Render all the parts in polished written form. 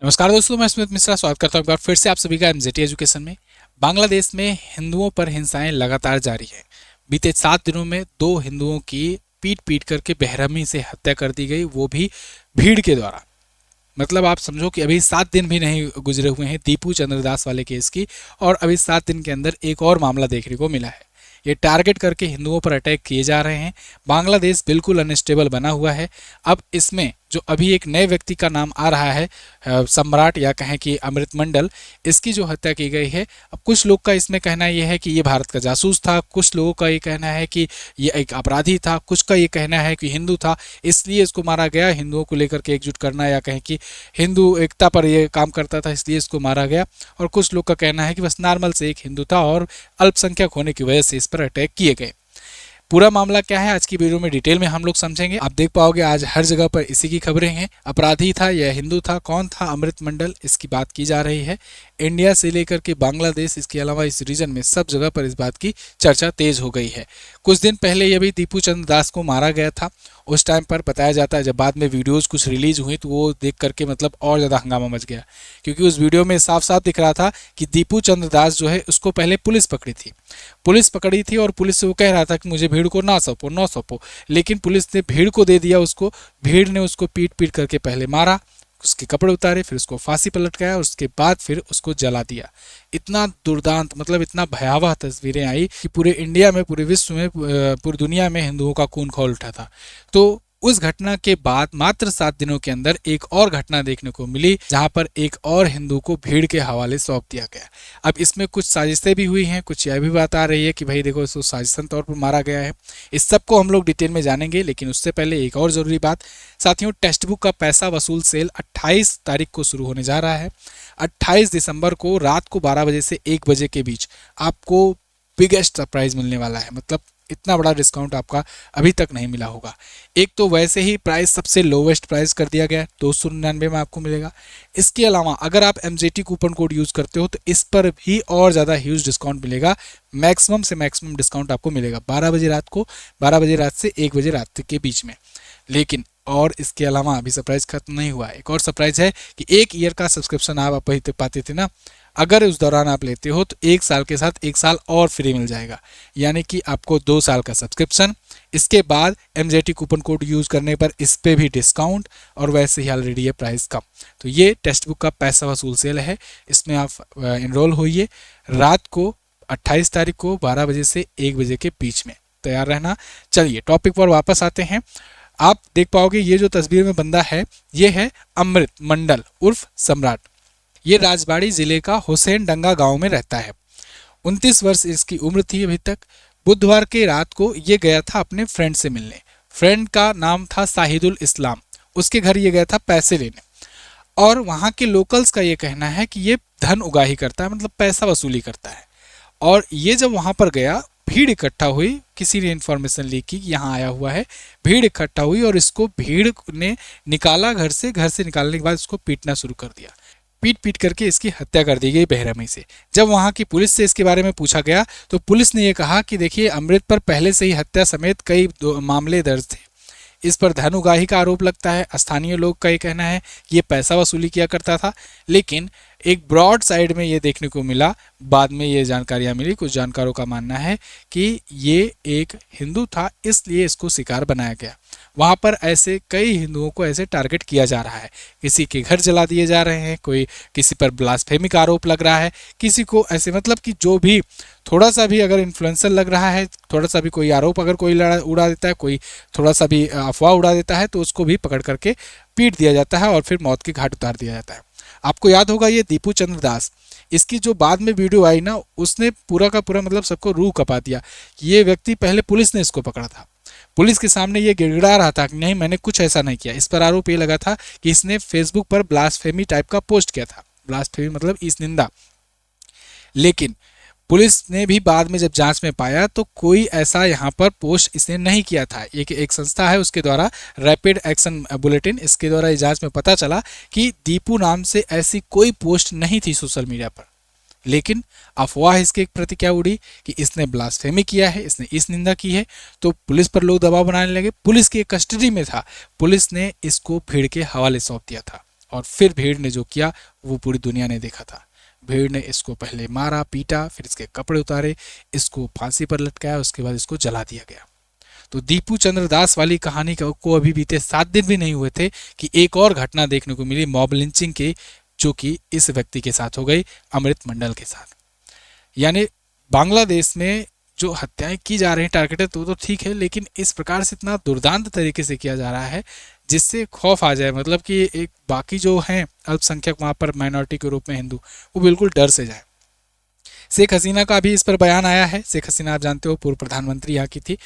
नमस्कार दोस्तों, मैं स्मित मिश्रा स्वागत करता हूं एक बार फिर से आप सभी का एमजेटी एजुकेशन में। बांग्लादेश में हिंदुओं पर हिंसाएं लगातार जारी है। बीते 7 दिनों में 2 हिंदुओं की पीट पीट करके बेरहमी से हत्या कर दी गई, वो भी भीड़ के द्वारा। मतलब आप समझो कि अभी 7 दिन भी नहीं गुजरे हुए हैं दीपू चंद्रदास वाले केस की, और अभी 7 दिन के अंदर एक और मामला देखने को मिला है। ये टारगेट करके हिंदुओं पर अटैक किए जा रहे हैं। बांग्लादेश बिल्कुल अनस्टेबल बना हुआ है। अब इसमें जो अभी एक नए व्यक्ति का नाम आ रहा है, सम्राट या कहें कि अमृत मंडल, इसकी जो हत्या की गई है। अब कुछ लोग का इसमें कहना यह है कि ये भारत का जासूस था, कुछ लोगों का ये कहना है कि ये एक अपराधी था, कुछ का ये कहना है कि हिंदू था इसलिए इसको मारा गया। हिंदुओं को लेकर के एकजुट करना या कहें कि हिंदू एकता पर ये काम करता था इसलिए इसको मारा गया। और कुछ लोग का कहना है कि बस नॉर्मल से एक हिंदू था और अल्पसंख्यक होने की वजह से इस पर अटैक किए गए। पूरा मामला क्या है आज की वीडियो में डिटेल में हम लोग समझेंगे। आप देख पाओगे आज हर जगह पर इसी की खबरें हैं। अपराधी था या हिंदू था, कौन था अमृत मंडल, इसकी बात की जा रही है। इंडिया से लेकर के बांग्लादेश, इसके अलावा इस रीजन में सब जगह पर इस बात की चर्चा तेज हो गई है। कुछ दिन पहले ये भी दीपू चंद्र दास को मारा गया था। उस टाइम पर बताया जाता है, जब बाद में वीडियोज कुछ रिलीज हुई तो वो देख करके मतलब और ज़्यादा हंगामा मच गया, क्योंकि उस वीडियो में साफ साफ दिख रहा था कि दीपू चंद्र दास जो है उसको पहले पुलिस पकड़ी थी और पुलिस से वो कह रहा था कि मुझे भीड़ को ना सौंपो, लेकिन पुलिस ने भीड़ को दे दिया उसको। भीड़ ने उसको पीट पीट करके पहले मारा, उसके कपड़े उतारे, फिर उसको फांसी पर लटकाया और उसके बाद फिर उसको जला दिया। इतना दुर्दांत, मतलब इतना भयावह तस्वीरें आई कि पूरे इंडिया में, पूरे विश्व में, पूरी दुनिया में हिंदुओं का खून खौल उठा था। तो उस घटना के बाद मात्र 7 दिनों के अंदर एक और घटना देखने को मिली, जहां पर एक और हिंदू को भीड़ के हवाले सौंप दिया गया। अब इसमें कुछ साजिशें भी हुई हैं, कुछ यह भी बात आ रही है कि भाई देखो इसको साजिशन तौर पर मारा गया है। इस सब को हम लोग डिटेल में जानेंगे, लेकिन उससे पहले एक और जरूरी बात साथियों, टेक्स्ट बुक का पैसा वसूल सेल 28 तारीख को शुरू होने जा रहा है। 28 दिसंबर को रात को 12 बजे से 1 बजे के बीच आपको बिगेस्ट सरप्राइज मिलने वाला है। मतलब इतना बड़ा डिस्काउंट आपका अभी तक नहीं मिला होगा। एक तो वैसे ही प्राइस सबसे लोवेस्ट प्राइस कर दिया गया है, 299 में आपको मिलेगा। इसके अलावा अगर आप एमजेटी कूपन कोड यूज करते हो तो इस पर भी और ज़्यादा ह्यूज डिस्काउंट मिलेगा। मैक्सिमम से मैक्सिमम डिस्काउंट आपको मिलेगा 12 बजे रात को, 12 बजे रात से 1 बजे रात के बीच में। लेकिन और इसके अलावा अभी सरप्राइज खत्म नहीं हुआ। एक और सरप्राइज है कि 1 ईयर का सब्सक्रिप्शन आप अभी तक पाते थे ना, अगर उस दौरान आप लेते हो तो 1 साल के साथ 1 साल और फ्री मिल जाएगा, यानी कि आपको 2 साल का सब्सक्रिप्शन। इसके बाद एमजेटी कूपन कोड यूज करने पर इस पे भी डिस्काउंट, और वैसे ही ऑलरेडी ये प्राइस कम। तो ये टेक्स्ट बुक का पैसा वसूल सेल है, इसमें आप इनरोल होइए रात को 28 तारीख को 12 बजे से 1 बजे के बीच में। तैयार रहना। चलिए टॉपिक पर वापस आते हैं। आप देख पाओगे ये जो तस्वीर में बंदा है, ये है अमृत मंडल उर्फ सम्राट। ये राजबाड़ी जिले का हुसैन डंगा गांव में रहता है। 29 वर्ष इसकी उम्र थी अभी तक। बुधवार के रात को ये गया था अपने फ्रेंड से मिलने। फ्रेंड का नाम था साहिदुल इस्लाम। उसके घर ये गया था पैसे लेने, और वहाँ के लोकल्स का ये कहना है कि ये धन उगाही करता है, मतलब पैसा वसूली करता है। और ये जब वहाँ पर गया, भीड़ इकट्ठा हुई, किसी ने इन्फॉर्मेशन ली कि यहाँ आया हुआ है। भीड़ इकट्ठा हुई और इसको भीड़ ने निकाला घर से निकालने के बाद इसको पीटना शुरू कर दिया। पीट पीट करके इसकी हत्या कर दी गई बेरहमी से। जब वहाँ की पुलिस से इसके बारे में पूछा गया तो पुलिस ने यह कहा कि देखिए, अमृत पर पहले से ही हत्या समेत कई मामले दर्ज थे। इस पर धन उगाही का आरोप लगता है। स्थानीय लोग का ये कहना है कि ये पैसा वसूली किया करता था, लेकिन एक ब्रॉड साइड में ये देखने को मिला। बाद में ये जानकारियां मिली, कुछ जानकारों का मानना है कि ये एक हिंदू था इसलिए इसको शिकार बनाया गया। वहाँ पर ऐसे कई हिंदुओं को ऐसे टारगेट किया जा रहा है। किसी के घर जला दिए जा रहे हैं, कोई किसी पर ब्लास्फेमी का आरोप लग रहा है, किसी को ऐसे, मतलब कि जो भी थोड़ा सा भी अगर इन्फ्लुएंसर लग रहा है, थोड़ा सा भी कोई आरोप अगर कोई उड़ा देता है, कोई थोड़ा सा भी अफवाह उड़ा देता है, तो उसको भी पकड़ करके पीट दिया जाता है और फिर मौत की घाट उतार दिया जाता है। आपको याद होगा ये दीपू चंद्र दास, इसकी जो बाद में वीडियो आई ना, उसने पूरा का पूरा मतलब सबको रूह कपा दिया। ये व्यक्ति, पहले पुलिस ने इसको पकड़ा था, पुलिस के सामने ये गिड़गिड़ा रहा था कि नहीं मैंने कुछ ऐसा नहीं किया। इस पर आरोप ये लगा था कि इसने फेसबुक पर ब्लास्फेमी टाइप का पोस्ट किया था। ब्लास्फेमी मतलब इस निंदा। लेकिन पुलिस ने भी बाद में जब जांच में पाया तो कोई ऐसा यहाँ पर पोस्ट इसने नहीं किया था। एक संस्था है उसके द्वारा, रैपिड एक्शन बुलेटिन, इसके द्वारा इस जांच में पता चला कि दीपू नाम से ऐसी कोई पोस्ट नहीं थी सोशल मीडिया पर। लेकिन अफवाह इसके प्रति क्या उड़ी कि इसने ब्लास्फेमी किया है, इसने इस निंदा की है, तो पुलिस पर लोग दबाव बनाने लगे। पुलिस की कस्टडी में था, पुलिस ने इसको भीड़ के हवाले सौंप दिया था। और फिर भीड़ ने जो किया वो पूरी दुनिया ने देखा था। भीड़ ने इसको पहले मारा पीटा, फिर इसके कपड़े उतारे, इसको फांसी पर लटकाया, उसके बाद इसको जला दिया गया। तो दीपू चंद्र दास वाली कहानी को अभी बीते 7 दिन भी नहीं हुए थे कि एक और घटना देखने को मिली मॉब लिंचिंग की, जो कि इस व्यक्ति के साथ हो गई, अमृत मंडल के साथ। यानी बांग्लादेश में जो हत्याएं की जा रही हैं टारगेटेड तो ठीक है, लेकिन इस प्रकार से इतना दुर्दांत तरीके से किया जा रहा है जिससे खौफ आ जाए, मतलब कि एक बाकी जो हैं अल्पसंख्यक वहाँ पर माइनॉरिटी के रूप में हिंदू, वो बिल्कुल डर से जाए। शेख हसीना का भी इस पर बयान आया है। शेख हसीना आप जानते हो पूर्व प्रधानमंत्री यहाँ की थी,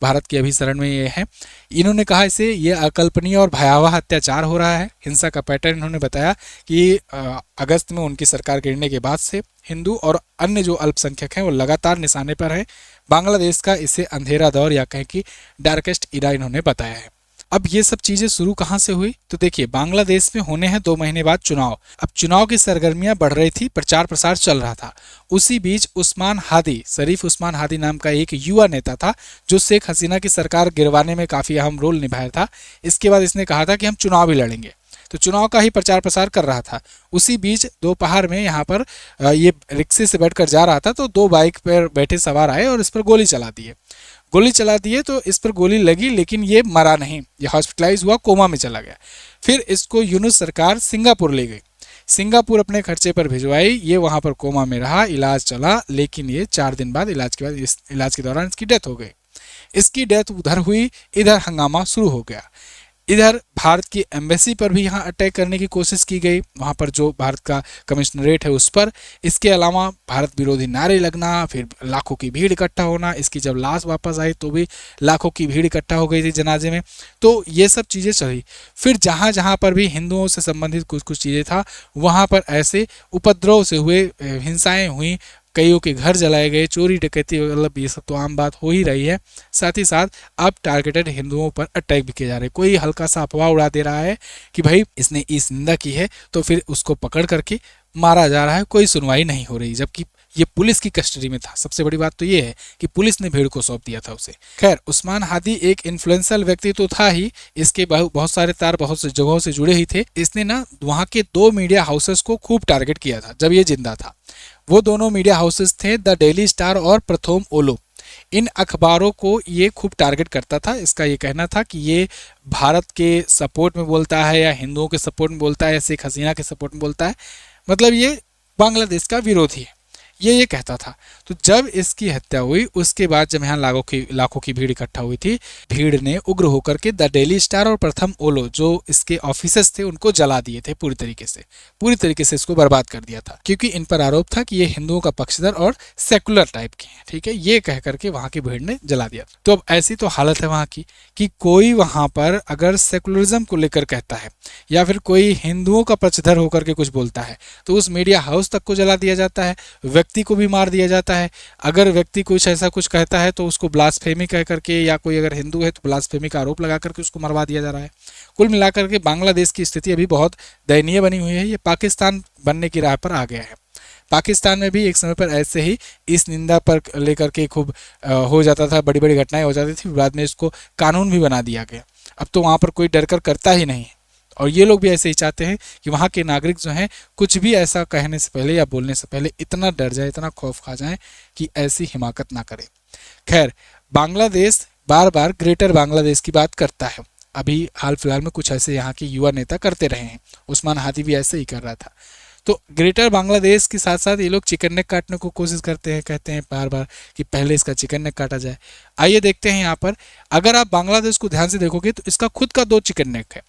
भारत की अभी शरण में ये है। इन्होंने कहा इसे ये अकल्पनीय और भयावह अत्याचार हो रहा है। हिंसा का पैटर्न इन्होंने बताया कि अगस्त में उनकी सरकार गिरने के बाद से हिंदू और अन्य जो अल्पसंख्यक हैं वो लगातार निशाने पर हैं। बांग्लादेश का इसे अंधेरा दौर या कहें कि डार्केस्ट इरा इन्होंने बताया है। अब ये सब चीजें शुरू कहाँ से हुई, तो देखिए बांग्लादेश में होने हैं 2 महीने बाद चुनाव। अब चुनाव की सरगर्मियां बढ़ रही थी, प्रचार प्रसार चल रहा था। उसी बीच उस्मान हादी, शरीफ उस्मान हादी नाम का एक युवा नेता था जो शेख हसीना की सरकार गिरवाने में काफी अहम रोल निभाया था। इसके बाद इसने कहा था कि हम चुनाव भी लड़ेंगे, तो चुनाव का ही प्रचार प्रसार कर रहा था। उसी बीच दोपहर में यहाँ पर ये रिक्शे से बैठकर जा रहा था, तो 2 बाइक पर बैठे सवार आए और इस पर गोली चला दिए। तो इस पर गोली लगी, लेकिन ये मरा नहीं, ये हॉस्पिटलाइज हुआ, कोमा में चला गया। फिर इसको यूनुस सरकार सिंगापुर ले गई, सिंगापुर अपने खर्चे पर भिजवाई, ये वहाँ पर कोमा में रहा, इलाज चला, लेकिन ये 4 दिन बाद इलाज के दौरान इसकी डेथ हो गई। इसकी डेथ उधर हुई, इधर हंगामा शुरू हो गया। इधर भारत की एम्बेसी पर भी यहाँ अटैक करने की कोशिश की गई, वहाँ पर जो भारत का कमिश्नरेट है उस पर। इसके अलावा भारत विरोधी नारे लगना, फिर लाखों की भीड़ इकट्ठा होना। इसकी जब लाश वापस आई तो भी लाखों की भीड़ इकट्ठा हो गई थी जनाजे में। तो ये सब चीज़ें चली। फिर जहाँ जहाँ पर भी हिंदुओं से संबंधित कुछ कुछ चीज़ें था, वहाँ पर ऐसे उपद्रव से हुए, हिंसाएँ हुई, कईयों के घर जलाए गए, चोरी डकैती, मतलब ये सब तो आम बात हो ही रही है। साथ ही साथ अब टारगेटेड हिंदुओं पर अटैक भी किए जा रहे हैं। कोई हल्का सा अफवाह उड़ा दे रहा है कि भाई इसने इस निंदा की है, तो फिर उसको पकड़ करके मारा जा रहा है, कोई सुनवाई नहीं हो रही, जबकि ये पुलिस की कस्टडी में था। सबसे बड़ी बात तो ये है कि पुलिस ने भीड़ को सौंप दिया था उसे। खैर, उस्मान हादी एक इन्फ्लुएंशियल व्यक्ति तो था ही, इसके बहुत सारे तार बहुत सी जगहों से जुड़े ही थे। इसने ना वहाँ के 2 मीडिया हाउसेस को खूब टारगेट किया था जब ये जिंदा था। वो दोनों मीडिया हाउसेस थे द डेली स्टार और प्रथम ओलो। इन अखबारों को ये खूब टारगेट करता था। इसका ये कहना था कि ये भारत के सपोर्ट में बोलता है, या हिंदुओं के सपोर्ट में बोलता है, या शेख हसीना के सपोर्ट में बोलता है, मतलब ये बांग्लादेश का विरोधी है, ये कहता था। तो जब इसकी हत्या हुई उसके बाद जब यहाँ लाखों की भीड़ इकट्ठा हुई थी, भीड़ ने उग्र होकर के द डेली स्टार और प्रथम ओलो जो इसके ऑफिसर्स थे उनको जला दिए थे, पूरी तरीके से इसको बर्बाद कर दिया था, क्योंकि इन पर आरोप था कि ये हिंदुओं का पक्षधर और सेकुलर टाइप के हैं। ठीक है, ये कह करके वहां की भीड़ ने जला दिया। तो अब ऐसी तो हालत है वहां की कि कोई वहां पर अगर सेकुलरिज्म को लेकर कहता है या फिर कोई हिंदुओं का पक्षधर होकर के कुछ बोलता है तो उस मीडिया हाउस तक को जला दिया जाता है, व्यक्ति को भी मार दिया जाता है। अगर व्यक्ति कुछ ऐसा कुछ कहता है तो उसको ब्लास्फेमी कह करके, या कोई अगर हिंदू है तो ब्लास्फेमी का आरोप लगा करके उसको मरवा दिया जा रहा है। कुल मिलाकर के बांग्लादेश की स्थिति अभी बहुत दयनीय बनी हुई है। ये पाकिस्तान बनने की राह पर आ गया है। पाकिस्तान में भी एक समय पर ऐसे ही इस निंदा पर लेकर के खूब हो जाता था, बड़ी बड़ी घटनाएं हो जाती थी, बाद में इसको कानून भी बना दिया गया। अब तो वहाँ पर कोई डर कर करता ही नहीं है, और ये लोग भी ऐसे ही चाहते हैं कि वहाँ के नागरिक जो हैं कुछ भी ऐसा कहने से पहले या बोलने से पहले इतना डर जाए, इतना खौफ खा जाए कि ऐसी हिमाकत ना करे। खैर, बांग्लादेश बार बार ग्रेटर बांग्लादेश की बात करता है। अभी हाल फिलहाल में कुछ ऐसे यहाँ के युवा नेता करते रहे हैं, उस्मान हादी भी ऐसे ही कर रहा था। तो ग्रेटर बांग्लादेश के साथ साथ ये लोग चिकन नेक काटने को कोशिश करते हैं, कहते हैं बार बार कि पहले इसका चिकन नेक काटा जाए। आइए देखते हैं यहाँ पर, अगर आप बांग्लादेश को ध्यान से देखोगे तो इसका खुद का 2 चिकन नेक है,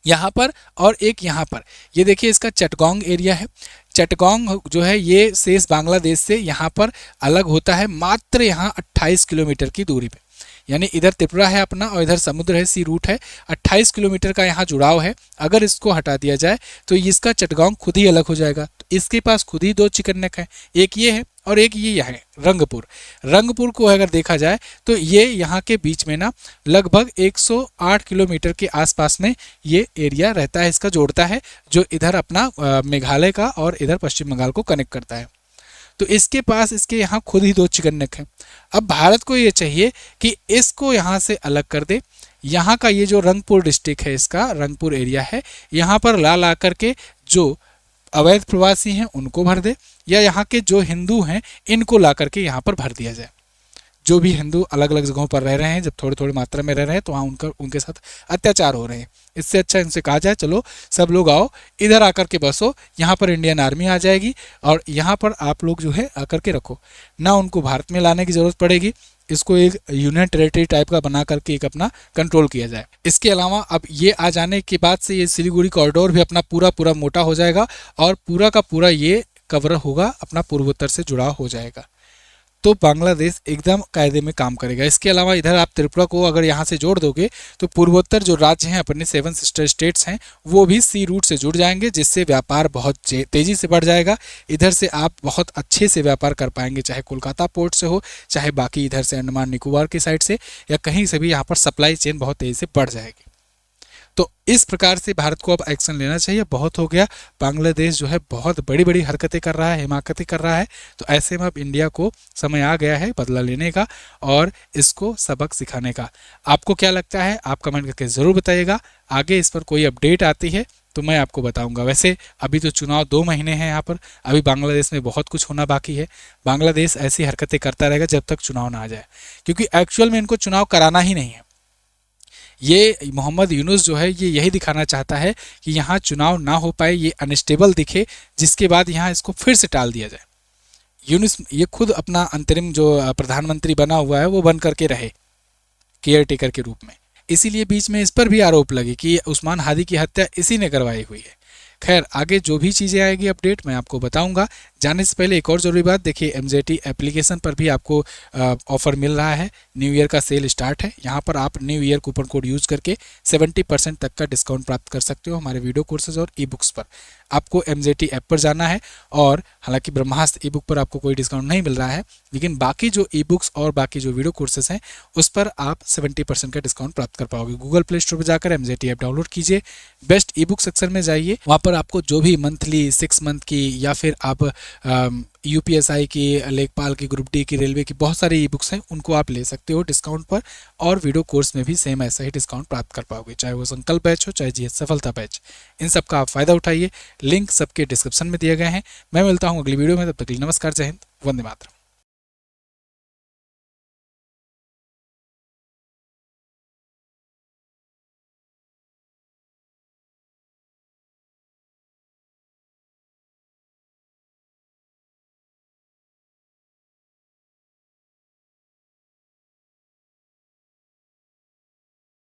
यहाँ पर और एक यहाँ पर। ये देखिए इसका चटगांव एरिया है। चटगांव जो है ये शेष बांग्लादेश से यहाँ पर अलग होता है मात्र यहाँ 28 किलोमीटर की दूरी पे। यानी इधर त्रिपुरा है अपना और इधर समुद्र है, सी रूट है। 28 किलोमीटर का यहाँ जुड़ाव है। अगर इसको हटा दिया जाए तो इसका चटगांव खुद ही अलग हो जाएगा। तो इसके पास खुद ही 2 चिकन नेक है, एक ये है और एक ये है रंगपुर को अगर देखा जाए तो ये यहाँ के बीच में ना लगभग 108 किलोमीटर के आसपास में ये एरिया रहता है, इसका जोड़ता है, जो इधर अपना मेघालय का और इधर पश्चिम बंगाल को कनेक्ट करता है। तो इसके पास इसके यहाँ खुद ही 2 चिकन नेक हैं। अब भारत को ये चाहिए कि इसको यहाँ से अलग कर दे, यहाँ का ये जो रंगपुर डिस्ट्रिक्ट है, इसका रंगपुर एरिया है, यहाँ पर ला करके जो अवैध प्रवासी हैं उनको भर दे, या यहाँ के जो हिंदू हैं इनको ला करके यहाँ पर भर दिया जाए। जो भी हिंदू अलग अलग जगहों पर रह रहे हैं, जब थोड़ी थोड़ी मात्रा में रह रहे हैं तो वहाँ उनके साथ अत्याचार हो रहे हैं। इससे अच्छा इनसे कहा जाए चलो सब लोग आओ इधर आकर के बसो, यहाँ पर इंडियन आर्मी आ जाएगी और यहाँ पर आप लोग जो है आकर के रखो, ना उनको भारत में लाने की ज़रूरत पड़ेगी। इसको एक यूनियन टेरिटरी टाइप का बना करके एक अपना कंट्रोल किया जाए। इसके अलावा अब ये आ जाने के बाद से ये सिलीगुड़ी कॉरिडोर भी अपना पूरा मोटा हो जाएगा और पूरा का पूरा ये कवर होगा, अपना पूर्वोत्तर से जुड़ा हो जाएगा। तो बांग्लादेश एकदम कायदे में काम करेगा। इसके अलावा इधर आप त्रिपुरा को अगर यहाँ से जोड़ दोगे तो पूर्वोत्तर जो राज्य हैं अपने 7 सिस्टर स्टेट्स हैं वो भी सी रूट से जुड़ जाएंगे, जिससे व्यापार बहुत तेज़ी से बढ़ जाएगा। इधर से आप बहुत अच्छे से व्यापार कर पाएंगे, चाहे कोलकाता पोर्ट से हो, चाहे बाकी इधर से अंडमान निकोबार की साइड से, या कहीं से भी यहाँ पर सप्लाई चेन बहुत तेज़ी से बढ़ जाएगी। तो इस प्रकार से भारत को अब एक्शन लेना चाहिए। बहुत हो गया, बांग्लादेश जो है बहुत बड़ी बड़ी हरकतें कर रहा है, हिमाकतें कर रहा है। तो ऐसे में अब इंडिया को समय आ गया है बदला लेने का और इसको सबक सिखाने का। आपको क्या लगता है आप कमेंट करके ज़रूर बताइएगा। आगे इस पर कोई अपडेट आती है तो मैं आपको बताऊंगा। वैसे अभी तो चुनाव 2 महीने हैं यहाँ पर, अभी बांग्लादेश में बहुत कुछ होना बाकी है। बांग्लादेश ऐसी हरकतें करता रहेगा जब तक चुनाव ना आ जाए, क्योंकि एक्चुअल में इनको चुनाव कराना ही नहीं है। ये मोहम्मद यूनुस जो है ये यही दिखाना चाहता है कि यहाँ चुनाव ना हो पाए, ये अनस्टेबल दिखे, जिसके बाद यहाँ इसको फिर से टाल दिया जाए। यूनुस ये खुद अपना अंतरिम जो प्रधानमंत्री बना हुआ है वो बन करके रहे केयर टेकर के रूप में। इसीलिए बीच में इस पर भी आरोप लगे कि उस्मान हादी की हत्या इसी ने करवाई हुई है। खैर आगे जो भी चीज़ें आएगी अपडेट मैं आपको बताऊंगा। जाने से पहले एक और ज़रूरी बात, देखिए MZT एप्लीकेशन पर भी आपको ऑफ़र मिल रहा है। न्यू ईयर का सेल स्टार्ट है, यहाँ पर आप new year coupon code use करके 70% तक का डिस्काउंट प्राप्त कर सकते हो हमारे वीडियो कोर्सेज और ई बुक्स पर। आपको MZT ऐप पर जाना है, और हालांकि ब्रह्मास्त्र ई बुक पर आपको कोई डिस्काउंट नहीं मिल रहा है, लेकिन बाकी जो ई बुक्स और बाकी जो वीडियो कोर्सेज हैं उस पर आप 70% का डिस्काउंट प्राप्त कर पाओगे। गूगल प्ले स्टोर पर जाकर MZT ऐप डाउनलोड कीजिए, बेस्ट ई बुक सेक्शन में जाइए, वहाँ पर आपको जो भी मंथली 6 मंथ की या फिर आप UPSI की, लेखपाल की, ग्रुप डी की, रेलवे की बहुत सारी ई बुक्स हैं, उनको आप ले सकते हो डिस्काउंट पर। और वीडियो कोर्स में भी सेम ऐसा ही डिस्काउंट प्राप्त कर पाओगे, चाहे वो संकल्प बैच हो चाहे GS सफलता बैच। इन सब का आप फायदा उठाइए, लिंक सबके डिस्क्रिप्शन में दिए गए हैं। मैं मिलता हूँ अगली वीडियो में, तब तक के लिए नमस्कार, जय हिंद, वंदे मातरम।